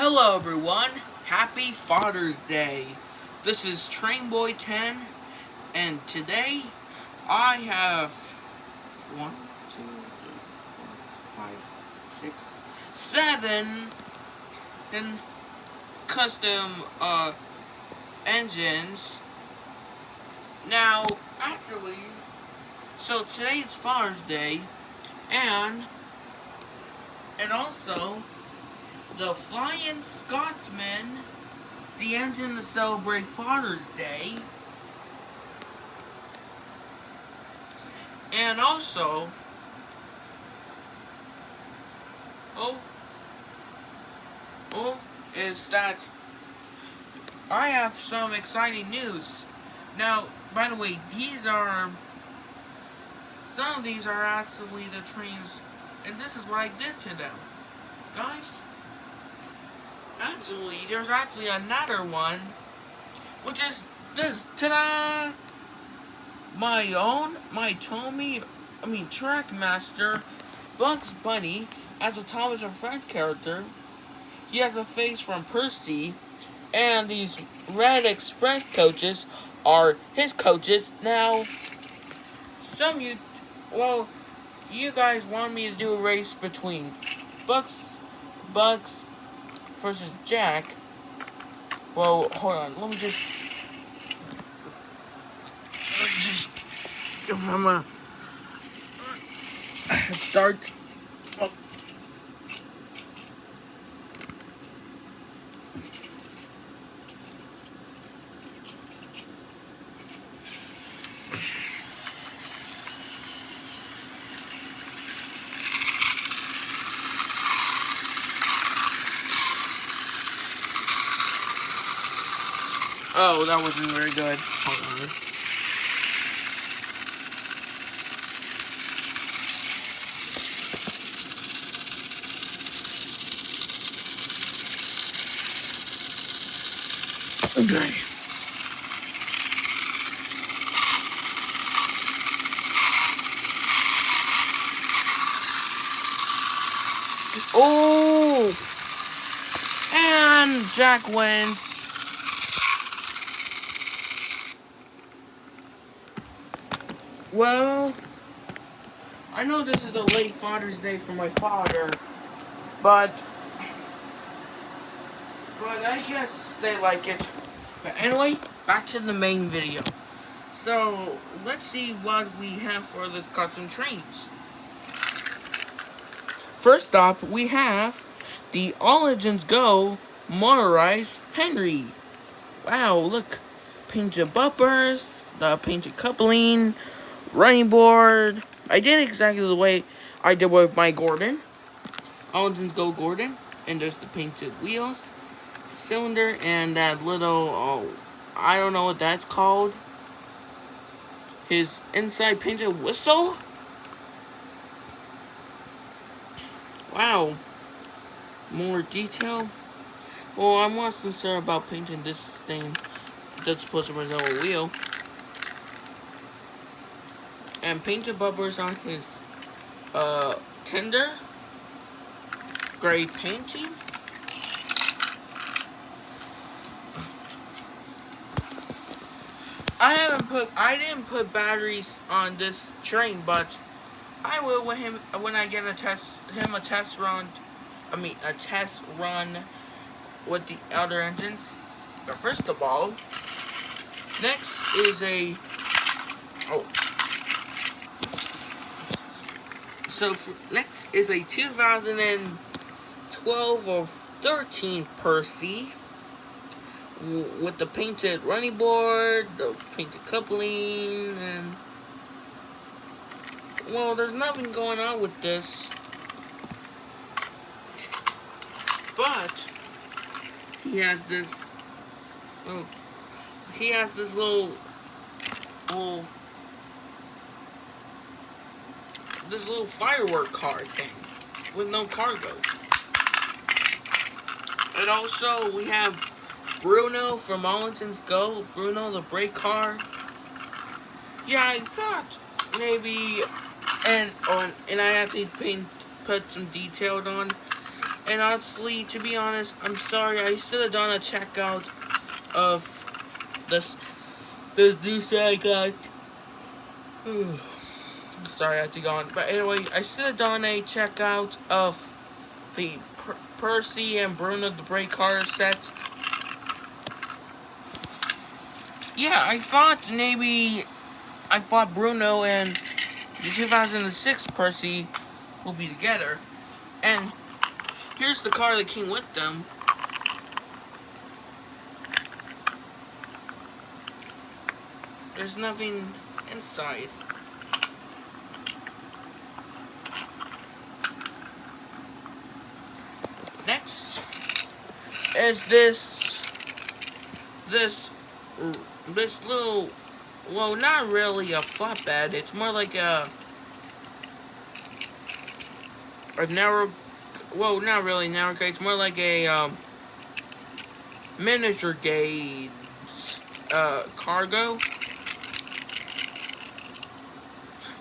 Hello everyone, happy Father's Day. This is Trainboy10 and today I have 1, 2, 3, 4, 5, 6, 7 and custom engines. Now actually, so today's Father's Day and also the Flying Scotsman, the engine to celebrate Father's Day. And also, oh, is that I have some exciting news. Now, by the way, some of these are actually the trains, and this is what I did to them. Guys, actually, there's actually another one, which is this. Ta-da! Trackmaster Bugs Bunny as a Thomas and Friends character. He has a face from Percy, and these Red Express coaches are his coaches. Now, you guys want me to do a race between Bugs versus Jack. Well, hold on. Let me just give him a start. Oh, that wasn't very good. Hold on. Okay. Oh! And Jack wins. Well, I know this is a late Father's Day for my father, but I guess they like it. But anyway, back to the main video. So, let's see what we have for this custom trains. First up, we have the All Engines Go motorized Henry. Wow, look. Painted bumpers, the painted coupling, running board. I did exactly the way I did with my Gordon. All Engines Go Gordon. And there's the painted wheels, cylinder, and that little, I don't know what that's called. His inside painted whistle. Wow. More detail. Well, I'm more sincere about painting this thing that's supposed to resemble a wheel. And painted bumpers on his tender. Gray painting. I didn't put batteries on this train, but I will when I get a test run. A test run with the other engines. But first of all, next is a next is a 2012 or 13 Percy with the painted running board, the painted coupling, and well, there's nothing going on with this, but he has this little firework car thing with no cargo. And also we have Bruno from All Engines Go. Bruno the brake car. Yeah, I thought maybe, and I have to put some detailed on. And honestly, to be honest, I'm sorry. I should have done a checkout of this new set I got. Sorry, I had to go on. But anyway, I should have done a checkout of the Percy and Bruno the Brave Car set. Yeah, I thought Bruno and the 2006 Percy will be together. And here's the car that came with them. There's nothing inside. Next is this little, well, not really a flatbed. It's more like a narrow, well, not really narrow gauge. It's more like a miniature gauge cargo.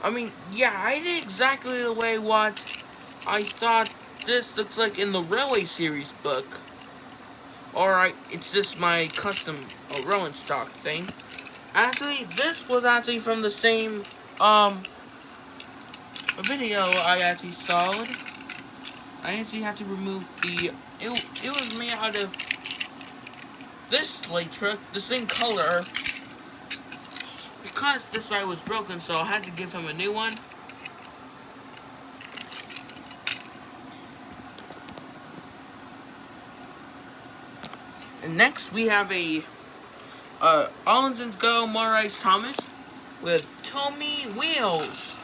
I mean, yeah, I did exactly the way what I thought this looks like in the Railway Series book. Alright, it's just my custom rolling stock thing. Actually, this was actually from the same video I actually saw. I actually had to remove the... It was made out of this slate truck, the same color. Because this side was broken, so I had to give him a new one. And next we have a All Engines Go Trackmaster Thomas with Tommy wheels.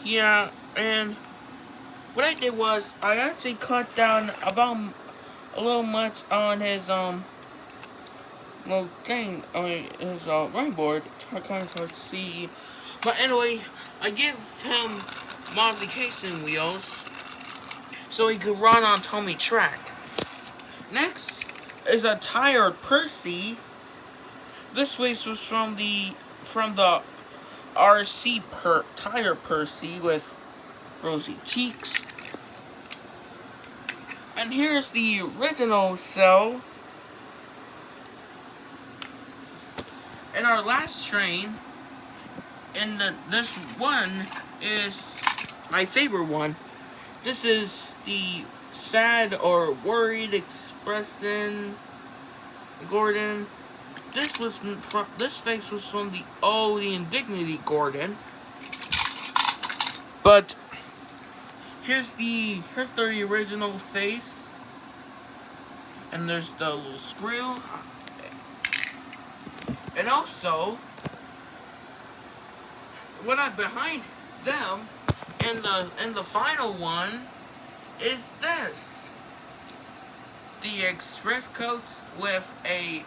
Yeah, and what I did was I actually cut down about a little much on his thing on his running board. Kind of hard to see, but anyway, I give him modification wheels so he could run on Tommy track. Next is a tired Percy. This place was from the RC tire Percy with rosy cheeks. And here's the original cell. And our last train, and this one is my favorite one. This is the sad or worried expression Gordon. This face was from the Indignity Gordon. But here's the original face. And there's the little screw. And also, what I behind them in the final one is this. The express coats with a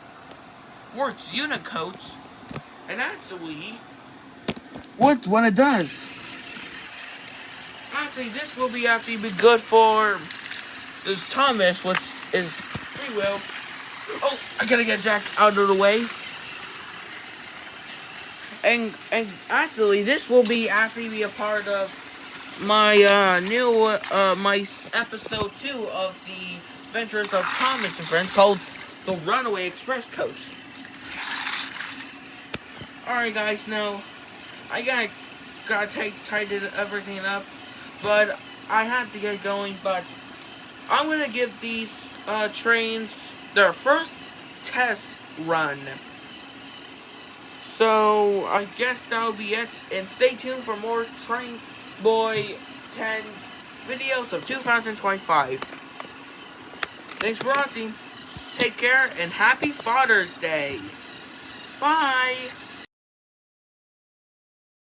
Works Unicoats, and actually, what it does. Actually, this will be good for this Thomas, which is free will. Oh, I gotta get Jack out of the way. And actually, this will be a part of my new my episode 2 of the Adventures of Thomas and Friends, called the Runaway Express Coats. Alright guys, now I gotta tidy everything up, but I had to get going. But I'm gonna give these trains their first test run. So I guess that'll be it, and stay tuned for more Train Boy 10 videos of 2025. Thanks for watching. Take care and happy Father's Day. Bye.